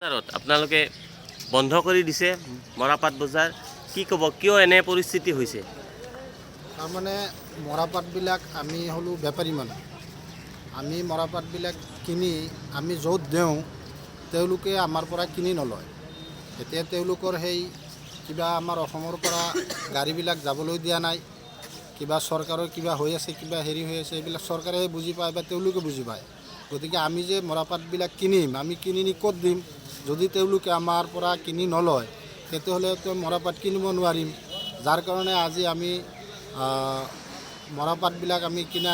আপোনালোকে বন্ধ কৰি দিছে মৰাপাট বজাৰ কি ক'ব কিয় এনে পৰিস্থিতি হৈছে? তাৰমানে মৰাপাটবিলাক আমি হ'লোঁ বেপাৰী মানুহ। আমি মৰাপাটবিলাক কিনি আমি য'ত দিওঁ তেওঁলোকে আমাৰ পৰা কিনি নলয়। এতিয়া তেওঁলোকৰ সেই কিবা আমাৰ অসমৰ পৰা গাড়ীবিলাক যাবলৈ দিয়া নাই, কিবা চৰকাৰৰ কিবা হৈ আছে, কিবা হেৰি হৈ আছে, এইবিলাক চৰকাৰেহে বুজি পায় বা তেওঁলোকে বুজি পায়। গতিকে আমি যে মৰাপাটবিলাক কিনিম, আমি কিনি নি ক'ত দিম? যদি তেওঁলোকে আমাৰ পৰা কিনি নলয় তেতিয়াহ'লেতো মৰাপাট কিনিব নোৱাৰিম। যাৰ কাৰণে আজি আমি মৰাপাটবিলাক আমি কিনা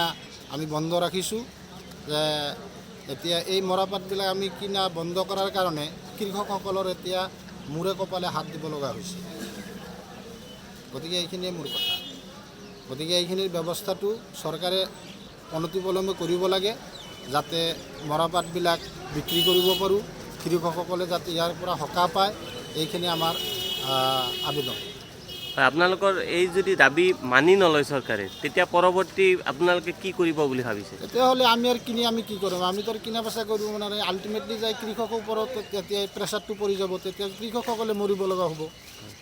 আমি বন্ধ ৰাখিছোঁ। যে এতিয়া এই মৰাপাটবিলাক আমি কিনা বন্ধ কৰাৰ কাৰণে কৃষকসকলৰ এতিয়া মূৰে কপালে হাত দিব লগা হৈছে। গতিকে এইখিনিয়ে মোৰ কথা। গতিকে এইখিনিৰ ব্যৱস্থাটো চৰকাৰে অনতিপলমে কৰিব লাগে, যাতে মৰাপাটবিলাক বিক্ৰী কৰিব পাৰোঁ, কৃষকসকলে যাতে ইয়াৰ পৰা সকাহ পায়, এইখিনি আমাৰ আবেদন। আপোনালোকৰ এই যদি দাবী মানি নলয় চৰকাৰে তেতিয়া পৰৱৰ্তী আপোনালোকে কি কৰিব বুলি ভাবিছে? তেতিয়াহ'লে আমি আৰু কিনি আমি কি কৰিম? আমিতো আৰু কিনা বেচা কৰিব নোৱাৰে। আল্টিমেটলি যাই কৃষকৰ ওপৰত তেতিয়া প্ৰেছাৰটো পৰি যাব, তেতিয়া কৃষকসকলে মৰিব লগা হ'ব।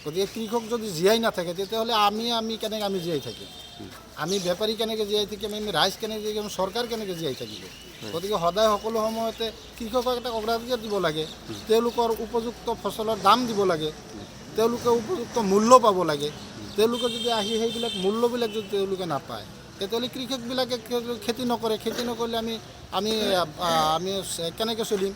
গতিকে কৃষক যদি জীয়াই নাথাকে তেতিয়াহ'লে আমি কেনেকৈ আমি জীয়াই থাকিম? আমি বেপাৰী কেনেকৈ জীয়াই থাকিম? আমি ৰাইজ কেনেকৈ জীয়াই থাকিম? চৰকাৰ কেনেকৈ জীয়াই থাকিব? গতিকে সদায় সকলো সময়তে কৃষকক এটা অগ্ৰাধিকাৰ দিব লাগে, তেওঁলোকৰ উপযুক্ত ফচলৰ দাম দিব লাগে, তেওঁলোকে উপযুক্ত মূল্য পাব লাগে। তেওঁলোকে যদি আহি সেইবিলাক মূল্যবিলাক যদি তেওঁলোকে নাপায় তেতিয়াহ'লে কৃষকবিলাকে খেতি নকৰে। খেতি নকৰিলে আমি কেনেকৈ চলিম?